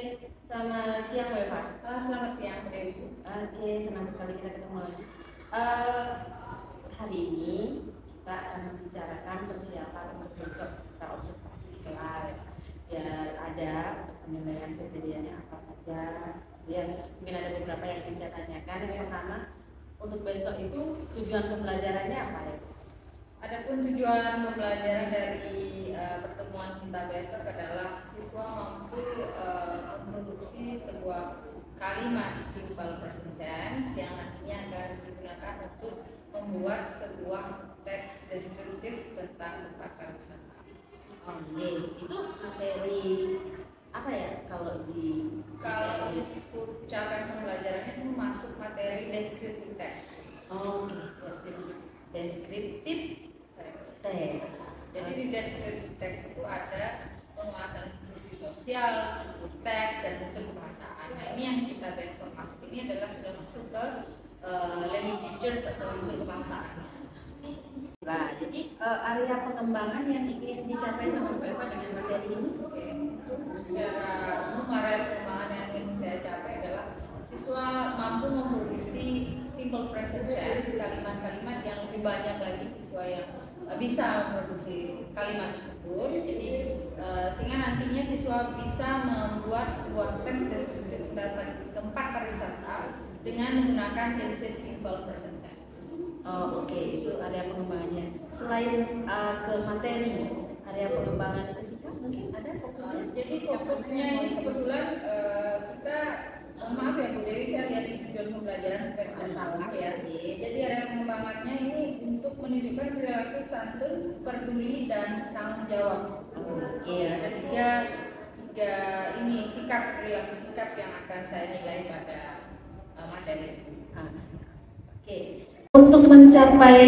selamat siang Mbak Eva. Selamat siang, Bu Dewi. Oke, senang sekali kita ketemu lagi. Hari ini kita akan membicarakan persiapan untuk besok kita observasi di kelas. Ya, ada penilaian kriterianya apa saja. Ya, mungkin ada beberapa yang ingin saya tanyakan. Yang pertama, untuk besok itu tujuan pembelajarannya apa ya? Adapun tujuan pembelajaran dari pertemuan kita besok adalah siswa mampu memproduksi sebuah kalimat simple present tense yang nantinya akan digunakan untuk membuat sebuah teks deskriptif tentang tempat pariwisata. Oke, itu materi apa ya kalau untuk capaian pembelajarannya itu masuk materi deskriptif text. Oke, deskriptif teks. Jadi di deskriptif teks itu ada penguasaan fungsi sosial, struktur teks, dan unsur kebahasaan. Nah, ini yang kita besok masuk ini adalah sudah masuk ke learning features atau unsur kebahasaan. Nah, jadi area pengembangan yang ingin dicapai sama Mbak Eva dengan materi ini? Oke, untuk secara umum area pengembangan yang ingin saya capai adalah siswa mampu memproduksi simple present tense, kalimat-kalimat yang lebih banyak lagi siswa yang bisa memproduksi kalimat tersebut. Jadi sehingga nantinya siswa bisa membuat sebuah teks deskriptif dapat tempat pariwisata dengan menggunakan tenses simple present tense. Oh, oke, itu area pengembangannya. Selain ke materi, area pengembangan ke sikap mungkin ada fokusnya? Jadi fokusnya ini kebetulan kita maaf ya Bu Dewi, saya lihat di tujuan pembelajaran supaya tidak salah ya. Jadi area pengembangannya ini untuk menunjukkan perilaku santun, peduli, dan tanggung jawab. Iya. Ada tiga ini perilaku sikap yang akan saya nilai pada materi. Oke. Untuk mencapai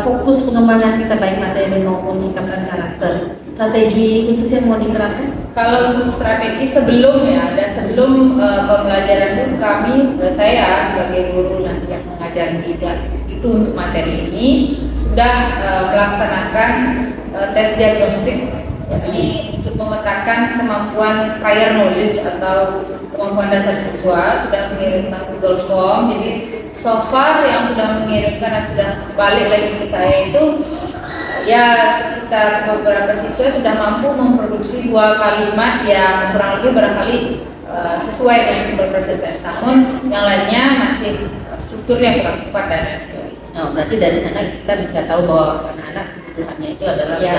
fokus pengembangan kita baik materi maupun sikap dan karakter, strategi khusus yang mau diterapkan? Kalau untuk strategi sebelum pembelajaran itu saya sebagai guru nanti yang mengajar di kelas itu untuk materi ini sudah melaksanakan tes diagnostik, yakni untuk memetakan kemampuan prior knowledge atau kemampuan dasar siswa, sudah mengirimkan Google Form. Jadi so far yang sudah mengirimkan dan sudah balik lagi ke saya itu ya sekitar beberapa siswa sudah mampu memproduksi 2 kalimat yang kurang lebih barangkali sesuai dengan simple present tense, namun yang lainnya masih strukturnya kurang tepat dan lain sebagainya. Nah, berarti dari sana kita bisa tahu bahwa anak-anak kebutuhannya itu adalah ya.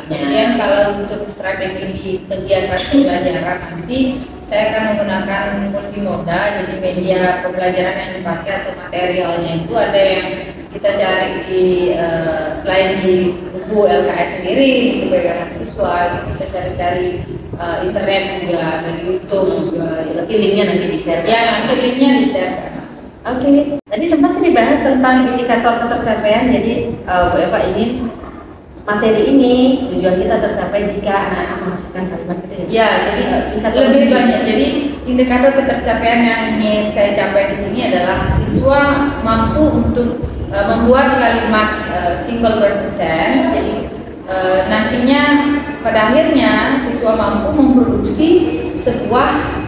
Kemudian kalau untuk strategi di kegiatan pembelajaran nanti saya akan menggunakan multimoda, jadi media pembelajaran yang dipakai atau materialnya itu ada yang kita cari di selain di buku LKS sendiri, di pegangan siswa, kita cari dari internet juga, dari YouTube juga. Nanti linknya nanti di-share. Ya, nanti linknya di-share. Oke. Tadi sempat sih dibahas tentang indikator ketercapaian. Jadi Bu Eva ingin materi ini tujuan kita tercapai jika anak-anak menghasilkan kalimat itu ya. Ya, jadi bisa lebih banyak. Jadi indikator ketercapaian yang ingin saya capai di sini adalah siswa mampu untuk membuat kalimat simple present tense. Jadi nantinya pada akhirnya siswa mampu memproduksi sebuah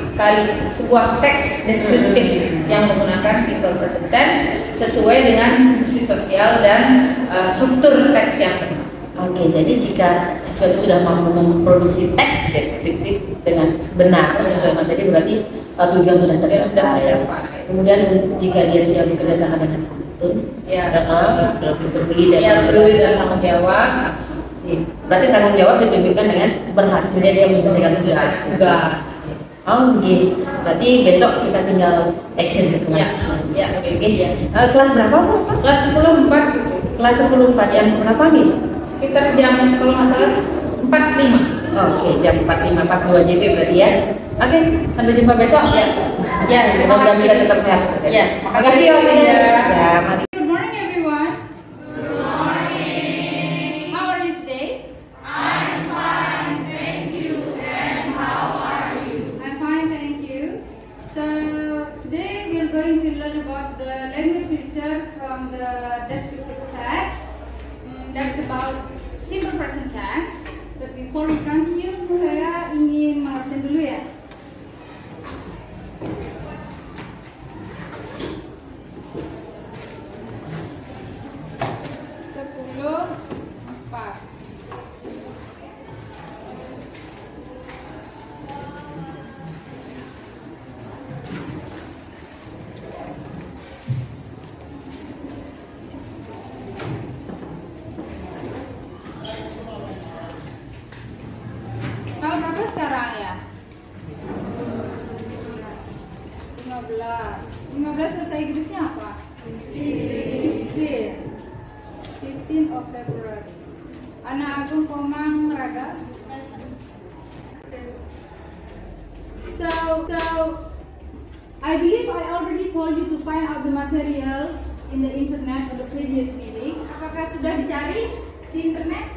teks deskriptif yang menggunakan simple present tense sesuai dengan fungsi sosial dan struktur teks yang benar. Oke, jadi jika siswa itu sudah mampu memproduksi teks deskriptif dengan benar sesuai materi, berarti tujuan sudah tercapai. Kemudian jika dia sudah bekerja sama dengan santun, lebih peduli dan tanggung jawab. Berarti tanggung jawab ditunjukkan dengan berhasilnya dia menyelesaikan tugas. Oh, gitu. Berarti besok kita tinggal action ke kelas. Ya. Kelas berapa Bu? Kelas 10-4. Kelas 10-4 yang berapa nih? Sekitar jam kalau nggak salah 45. Oke, jam 45 pas 2 JP berarti ya. Oke, sampai jumpa besok. Ya, terima kasih. Kita tetap sehat. Ya, makasih ya. Ya, mari. Good morning, everyone. Good morning. How are you today? I'm fine, thank you. And how are you? I'm fine, thank you. So today we are going to learn about the language features from the descriptive text. That's about simple present tense. But before we continue, saya ingin mengabsen dulu ya. 15 bahasa Inggrisnya apa? 15 of February. Anak Agung Komang Raga. So I believe I already told you to find out the materials in the internet on the previous meeting. Apakah sudah dicari di internet?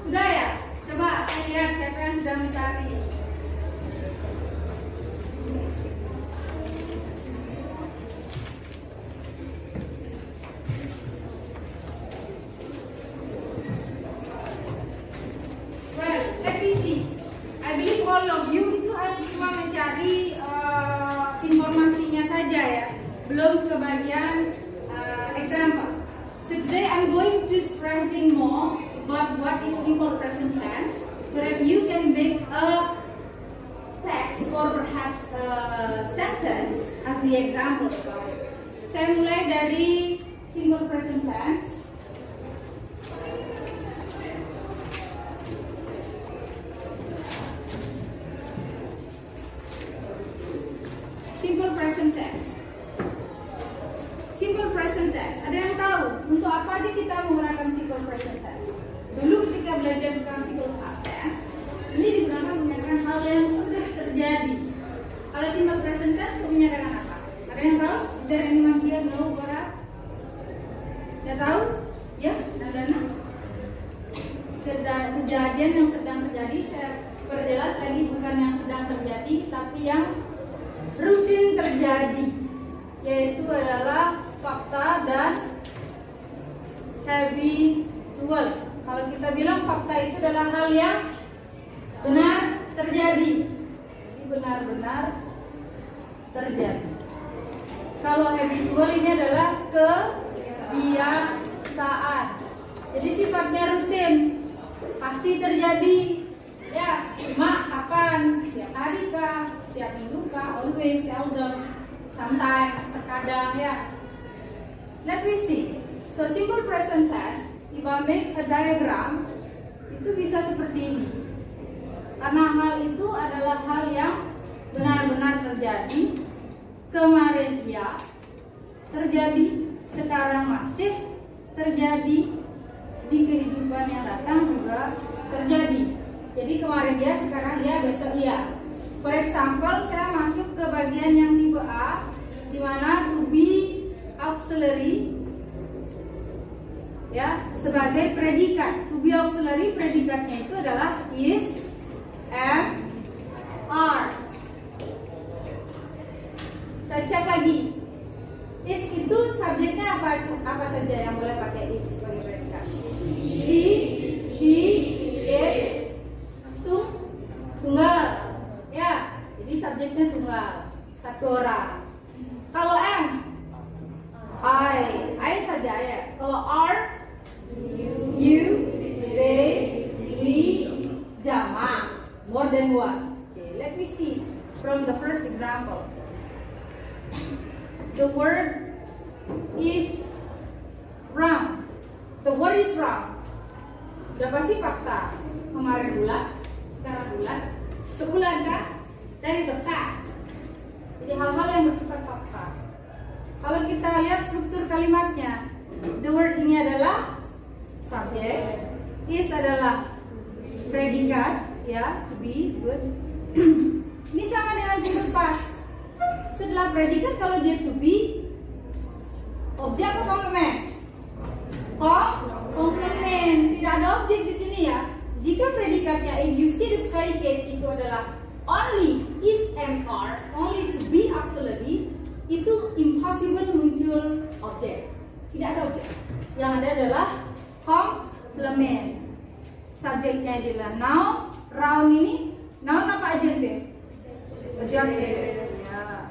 Sudah ya? Coba saya lihat siapa yang sudah mencari. Well, let me see. I believe all of you itu cuma mencari informasinya saja ya, belum ke bagian example. So today I'm going to stressing more about what is simple present tense, so that you can make a text or perhaps a sentence as the example about it. Saya mulai dari simple present tense. Simple present tense. Simple present tense. Ada yang tahu untuk apa aja kita menggunakan simple present tense? Dulu ketika belajar tentang simple past tense, ini digunakan menyatakan hal yang sudah terjadi. Kalau simple present tense menyatakan apa? Ada yang tahu? Is there anyone here know what up? Tidak tahu? Ya, Nadana? Kejadian yang sedang terjadi, saya perjelas lagi, bukan yang sedang terjadi, tapi yang rutin terjadi, yaitu adalah fakta dan habitual. Kalau kita bilang fakta itu adalah hal yang benar terjadi, jadi benar-benar terjadi. Kalau habitual ini adalah kebiasaan, jadi sifatnya rutin, pasti terjadi. Ya, cuma kapan? Setiap hari kah? Setiap minggu kah? Always, seldom, sometimes, terkadang ya. Let me see. So simple present tense, if I make a diagram, itu bisa seperti ini. Karena hal itu adalah hal yang benar-benar terjadi. Kemarin ya terjadi, sekarang masih terjadi, di kehidupan yang datang juga terjadi. Jadi kemarin ya, sekarang ya, besok ya. For example, saya masuk ke bagian yang tipe A, di mana to be auxiliary ya sebagai predikat. To be auxiliary predikatnya itu adalah is, am, are. Saya cek lagi. Is itu subjeknya apa saja yang boleh pakai is sebagai predikat? She, he, it, tunggal ya, jadi subjeknya tunggal, satu orang. Kalau am, I saja ya. Kalau are, you, they, we, jamak, more than one. Okay, let me see from the first examples. The word is round. The word is round. Sudah pasti fakta. Kemarin bulat, sekarang bulat, sebulan kan? That is a fact. Jadi hal-hal yang bersifat fakta. Kalau kita lihat struktur kalimatnya, the word ini adalah subjek, is adalah predikat, ya, to be, good. Ini sama dengan simple past. Setelah predikat, kalau dia to be, objek atau komplement? Komplement. Tidak ada objek di sini ya. Jika predikatnya, if you see the predicate itu adalah only, is, am, are, only to be auxiliary, itu impossible muncul objek. Tidak ada objek. Yang ada adalah complement. Subjeknya adalah noun. Round ini noun apa adjective? Adjective. Ya.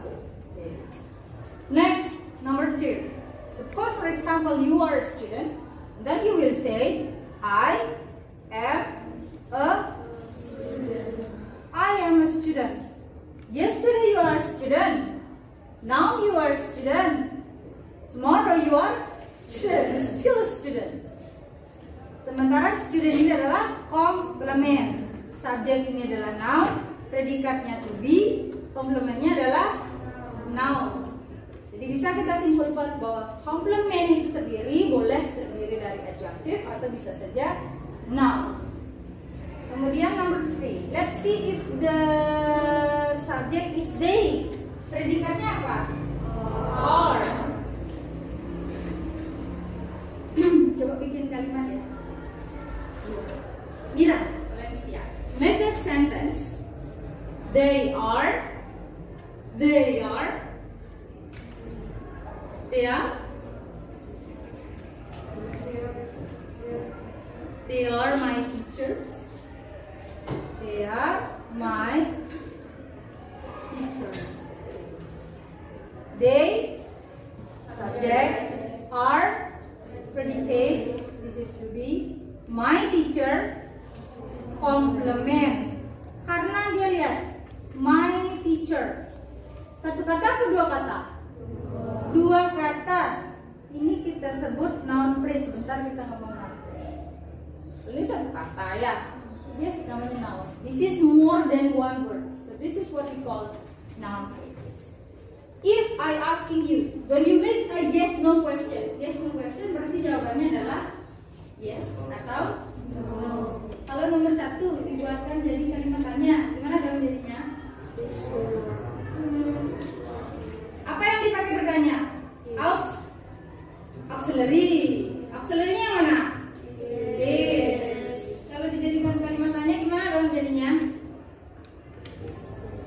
Next, number 2. Suppose for example you are a student, then you will say I am a student. I am a student. Yesterday you are a student. Now you are a student. Tomorrow you are student. Still a student. Sementara student ini adalah komplement. Subjek ini adalah noun, predikatnya to be, komplementnya adalah noun. Jadi bisa kita simpulkan bahwa complement itu boleh terdiri dari adjective atau bisa saja noun. Kemudian number 3, let's see if the subject is they. Predikatnya apa? Are. Coba bikin kalimat ya. Mira, Valencia. Make a sentence. They are. They are my teachers. They are my teachers. They, subject, are, predicate. This is to be my teacher. Complement. Karena dia lihat my teacher. Satu kata atau dua kata? Dua kata. Ini kita sebut noun phrase. Sebentar kita ngomong noun phrase. Ini satu kata ya. Yes, namanya noun. This is more than one word. So this is what we call noun phrase. If I asking you, when you make a yes/no question berarti jawabannya adalah yes atau no. Kalau nomor 1 dibuatkan jadi kalimat tanya, gimana dong jadinya? Apa yang dipakai bertanya? Auxiliary. Auxiliary-nya mana? Is. Kalau dijadikan kalimat tanya gimana dong jadinya?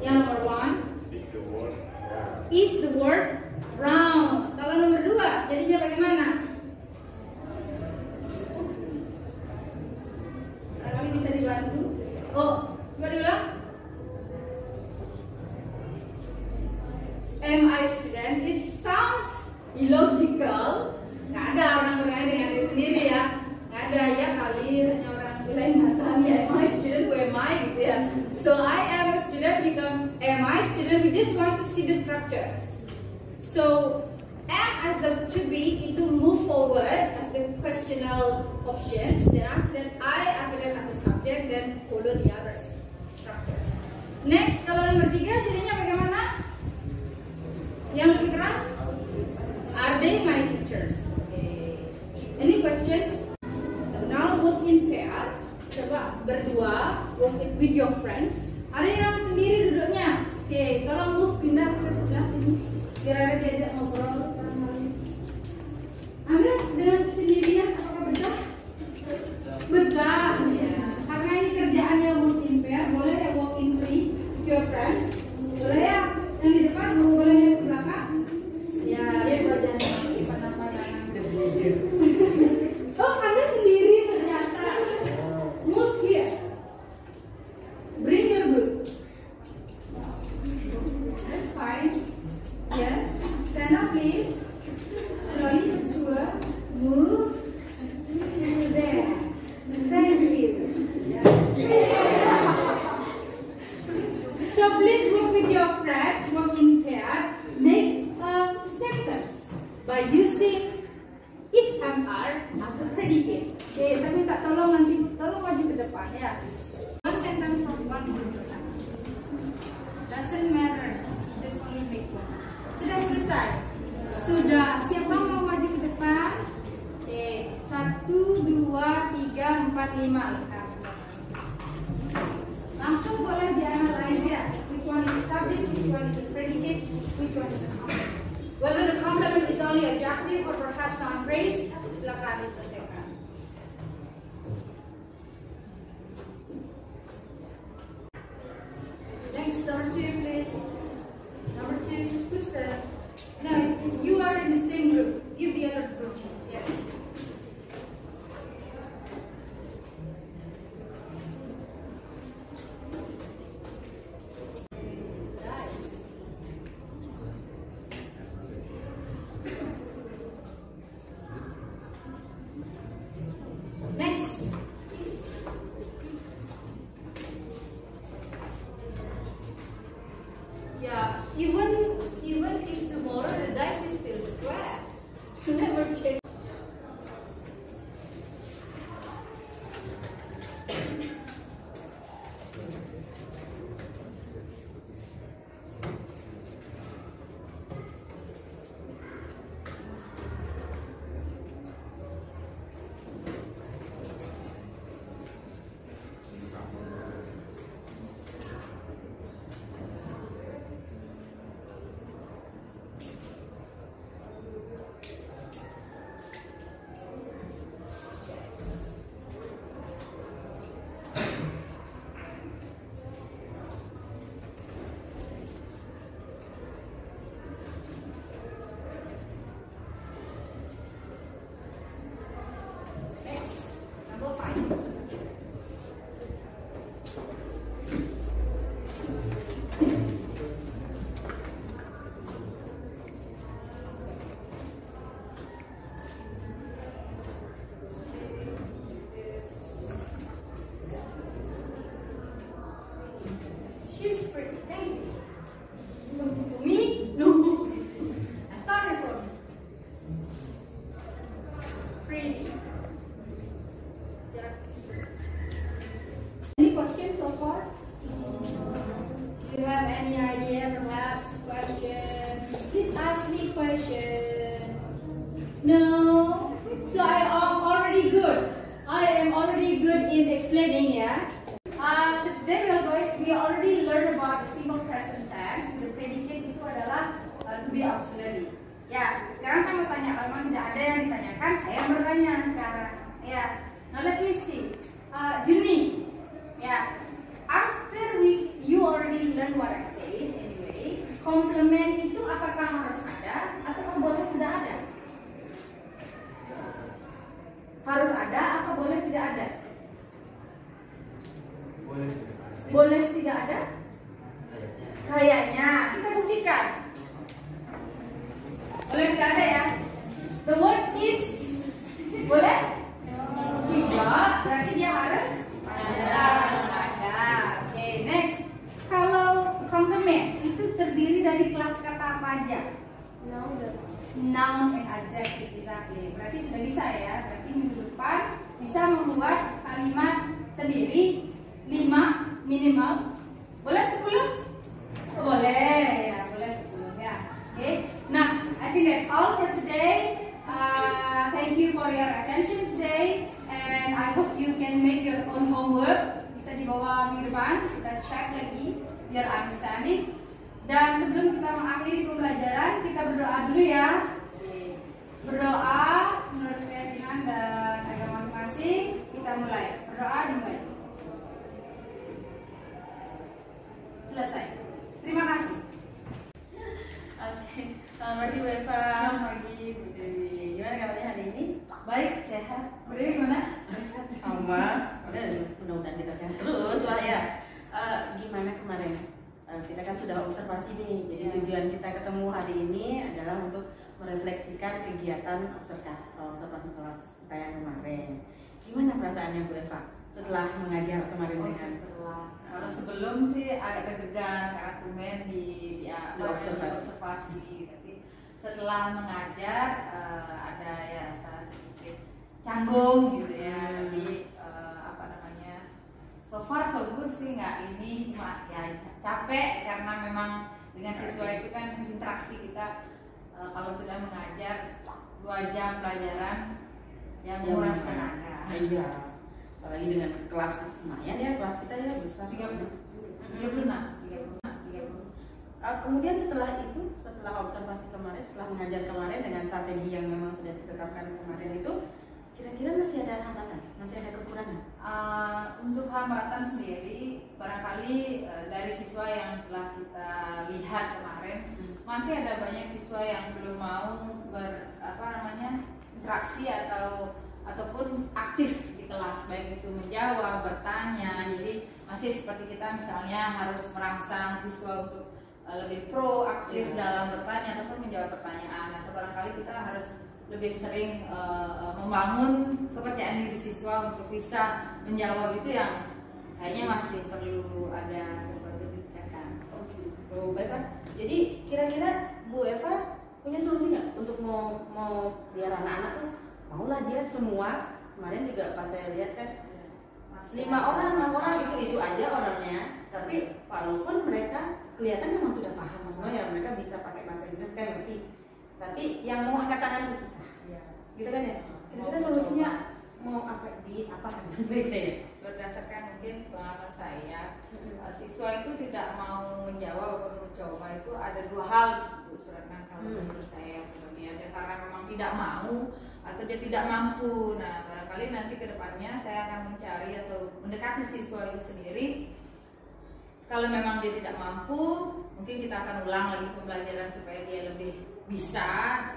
Yang nomor 1 is the word round. Kalau nomor 2 jadinya bagaimana? Barangkali bisa dibantu. Oh, coba diulang. Am I student? It sounds illogical. Nggak ada orang berani dengan diri sendiri ya. Nggak ada ya kali hanya orang bilang nggak tahu ya. Am I student? Who am I? Gitu ya. So I am a student become am I student? We just want to see the structures. So am as a to be itu move forward as the questional options. Then after that after that as a subject then follow the other structures. Next kalau nomor 3 jadinya bagaimana? Yang lebih keras? Are they my teachers? Okay. Any questions? Now work in pair. Coba berdua work it with your friends. Ada yang sendiri duduknya. Oke, kalau move pindah ke sebelah sini. Biar ada diajak ngobrol. Anda dengan sendirian apakah betah? Betah ya. Karena ini kerjaannya work in pair, boleh ya work in three with your friends. Boleh ya yang di depan, boleh yang di belakang. Ya, lihat wajahnya lagi pandang-pandangan. Oh, Anda sendiri ternyata. Move here. Bring your book. That's fine. Yes. Stand up, please. Slowly but sure. Move. There. Thank you. Yeah. So please work with your friends. Work in pair. Make a sentence by using is MR as a predicate. Okay, saya minta tolong maju ke depan ya. One sentence from one group. Doesn't matter, just only make one. Sudah selesai. Sudah. Siapa mau maju ke depan? Oke, 1, 2, 3, 4, 5. Langsung boleh dianalisis ya. Which one is the subject? Which one is the predicate? Which one is the complement? Whether the complement is only adjective or perhaps noun phrase, silakan diselesaikan. Next, number 2, please. Number 2, who's the? No, you are in the same group. Give the other group chance. Yes. Next. Yeah, even if tomorrow the dice is still square, never change. tricky. Thank you. For me? No. I thought it for me. Pretty. Any questions so far? Do you have any idea, perhaps, questions? Please ask me question. No? So I am already good. I am already good in explaining, yeah? So today we already learned about the simple present tense. The predicate itu adalah to be auxiliary. Ya, sekarang saya mau tanya, kalau memang tidak ada yang ditanyakan, saya bertanya sekarang. Ya, now let me see. Juni, ya, after you already learn what I said anyway, complement itu apakah harus ada atau boleh tidak ada? Harus ada atau boleh tidak ada? Boleh tidak ada? Kayaknya kita buktikan. Boleh tidak ada ya? The word is boleh? Tidak, berarti dia harus ada. Oke, next. Kalau complement itu terdiri dari kelas kata apa aja? Noun and adjective, exactly. Berarti sudah bisa ya. Berarti minggu depan bisa membuat kalimat sendiri 5 minimal. Boleh 10? Boleh ya, boleh 10 ya. Oke. Nah, I think that's all for today. Thank you for your attention today, and I hope you can make your own homework. Bisa dibawa minggu depan. Kita cek lagi biar understanding. Dan sebelum kita mengakhiri pembelajaran, kita berdoa dulu ya. Berdoa menurut keyakinan dan agama masing-masing. Kita mulai. Berdoa dimulai. Selesai. Terima kasih. Oke, selamat pagi Bu Eva. Selamat pagi Bu Dewi. Gimana kabarnya hari ini? Baik, sehat. Bu Dewi gimana? Sama. Mudah-mudahan kita sehat terus lah ya. Gimana kemarin? Kita kan sudah observasi nih. Jadi tujuan kita ketemu hari ini adalah untuk merefleksikan kegiatan observasi kelas kita yang kemarin. Gimana perasaannya Bu Eva setelah mengajar kemarin dengan? Kalau sebelum sih agak deg-degan karena tumben di observasi. Tapi setelah mengajar ada ya rasa sedikit canggung gitu ya. Tapi apa namanya, so far so good sih, nggak ini cuma ya capek karena memang dengan siswa itu kan interaksi kita. Kalau sudah mengajar 2 jam pelajaran yang menguras tenaga. Iya. Apalagi dengan kelas lumayan ya, kelas kita ya besar. 36. Kemudian setelah itu, setelah observasi kemarin, setelah mengajar kemarin dengan strategi yang memang sudah ditetapkan kemarin itu, kira-kira masih ada hambatan, masih ada kekurangan? Untuk hambatan sendiri, barangkali dari siswa yang telah kita lihat kemarin, masih ada banyak siswa yang belum mau interaksi ataupun aktif di kelas, baik itu menjawab, bertanya. Jadi masih seperti kita misalnya harus merangsang siswa untuk lebih proaktif dalam bertanya ataupun menjawab pertanyaan, atau barangkali kita harus lebih sering membangun kepercayaan diri siswa untuk bisa menjawab. Itu yang kayaknya masih perlu ada sesuatu ditingkatkan. Oh, baik Pak. Jadi kira-kira Bu Eva punya solusi nggak untuk mau biar anak-anak tuh maulah dia semua? Kemarin juga pas saya lihat kan 5 orang, 6 orang itu aja orangnya, tapi walaupun mereka kelihatan memang sudah paham semua ya, mereka bisa pakai bahasa Inggris kan ngerti, tapi yang mau angkat tangan itu susah, gitu kan ya. Kira-kira solusinya mau apa kan mereka ya? Berdasarkan mungkin pengalaman saya, siswa itu tidak mau menjawab atau mencoba itu ada 2 hal, Bu Suratman, kalau menurut saya. Dia karena memang tidak mau atau dia tidak mampu. Nah, barangkali nanti ke depannya saya akan mencari atau mendekati siswa itu sendiri. Kalau memang dia tidak mampu, mungkin kita akan ulang lagi pembelajaran supaya dia lebih bisa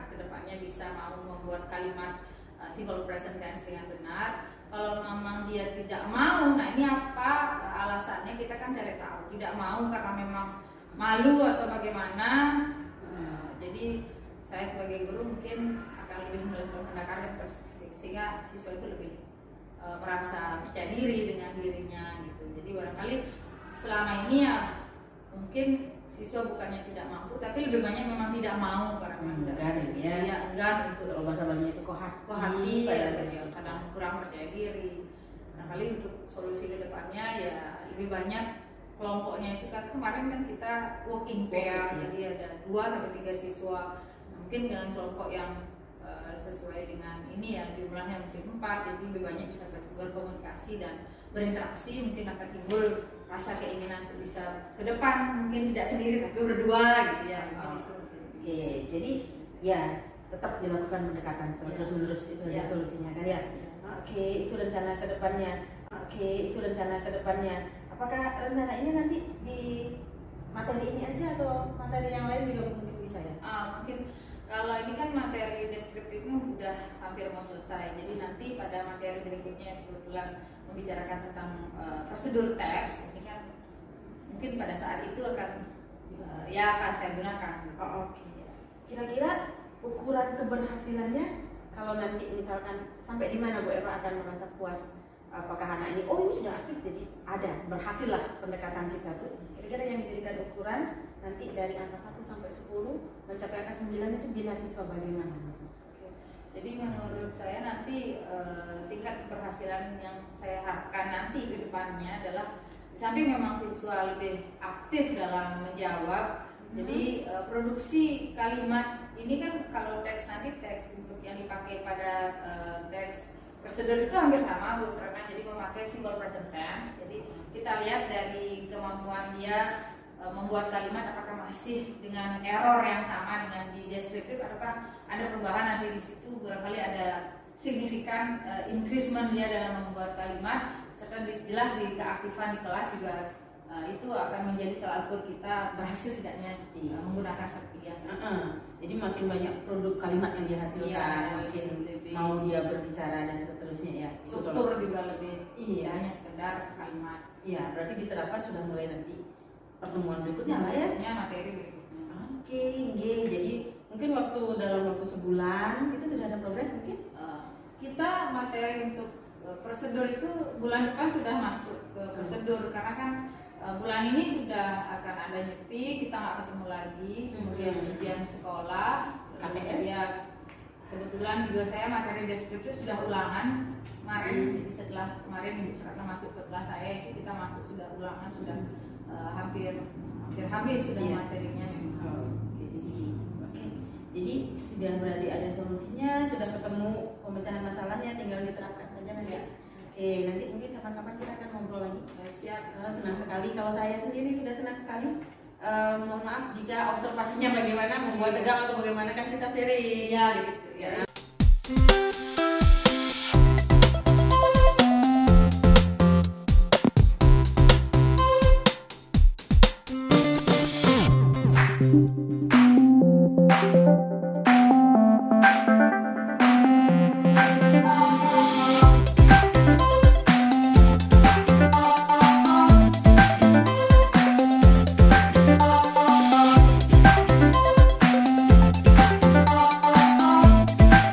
ke depannya bisa mau membuat kalimat simple present tense dengan benar. Kalau memang dia tidak mau, nah ini apa alasannya, kita kan cari tahu. Tidak mau karena memang malu atau bagaimana. Jadi saya sebagai guru mungkin akan lebih mendekatkan sehingga siswa itu lebih merasa percaya diri dengan dirinya gitu. Jadi barangkali selama ini ya mungkin siswa bukannya tidak mampu, tapi lebih banyak memang tidak mau karena Enggan, ya. ya enggan untuk Kalau bahasa Balinya itu kohati, hati pada ya, kadang kurang percaya diri. Nah kali untuk solusi kedepannya ya lebih banyak kelompoknya itu kan kemarin kan kita working pair, jadi ada 2-3 siswa. Mungkin dengan kelompok yang sesuai dengan ini ya jumlahnya mungkin 4, jadi lebih banyak bisa berkomunikasi dan berinteraksi, mungkin akan timbul rasa keinginan untuk bisa ke depan, mungkin tidak sendiri tapi berdua gitu ya. Oke, jadi ya tetap dilakukan pendekatan terus menerus itu ya. Solusinya kan ya. Oke, itu rencana ke depannya. Apakah rencana ini nanti di materi ini aja atau materi yang lain juga mungkin bisa ya? Mungkin kalau ini kan materi deskriptifnya udah hampir mau selesai, jadi nanti pada materi berikutnya kebetulan membicarakan tentang prosedur teks, ini kan mungkin pada saat itu akan akan saya gunakan. Oke. Kira-kira ukuran keberhasilannya kalau nanti misalkan sampai di mana Bu Eva akan merasa puas? Apakah anak ini ini sudah aktif, jadi ada berhasil lah pendekatan kita tuh. Kira-kira yang dijadikan ukuran nanti dari angka 1 sampai 10 mencapai angka 9 itu bila siswa bagaimana Mas? Jadi menurut saya nanti tingkat keberhasilan yang saya harapkan nanti ke depannya adalah di samping memang siswa lebih aktif dalam menjawab. Jadi produksi kalimat ini kan kalau teks nanti teks untuk yang dipakai pada teks prosedur itu hampir sama Bu Surana, jadi memakai simple present tense. Jadi kita lihat dari kemampuan dia membuat kalimat apakah masih dengan error yang sama dengan di deskriptif ataukah ada perubahan nanti di situ, barangkali ada signifikan increasement dia dalam membuat kalimat, serta jelas di keaktifan di kelas juga itu akan menjadi tolak ukur kita berhasil tidaknya menggunakan Saktia. Jadi makin banyak produk kalimat yang dihasilkan, makin lebih, mau dia berbicara dan seterusnya ya. Struktur juga lebih, Iya. hanya sekedar kalimat. Iya, berarti diterapkan sudah mulai nanti pertemuan berikutnya lah ya. Materi berikutnya. Oke, jadi mungkin dalam waktu sebulan itu sudah ada progres mungkin? Kita materi untuk prosedur itu bulan depan sudah masuk ke prosedur, karena kan bulan ini sudah akan ada nyepi, kita nggak ketemu lagi, kemudian ujian sekolah, KPS. Ya kebetulan juga saya materi deskripsi sudah ulangan kemarin, jadi setelah kemarin Ibu Suratna masuk ke kelas saya itu kita masuk sudah ulangan, sudah hampir habis sudah materinya. Oke. Jadi sudah berarti ada solusinya, sudah ketemu pemecahan masalahnya, tinggal diterapkan saja nanti. Oke, nanti mungkin kapan-kapan kita akan ngobrol lagi. Siap. Senang sekali, kalau saya sendiri sudah senang sekali. Mohon maaf jika observasinya bagaimana, membuat tegang atau bagaimana, kan kita sharing. Ya, gitu. Ya.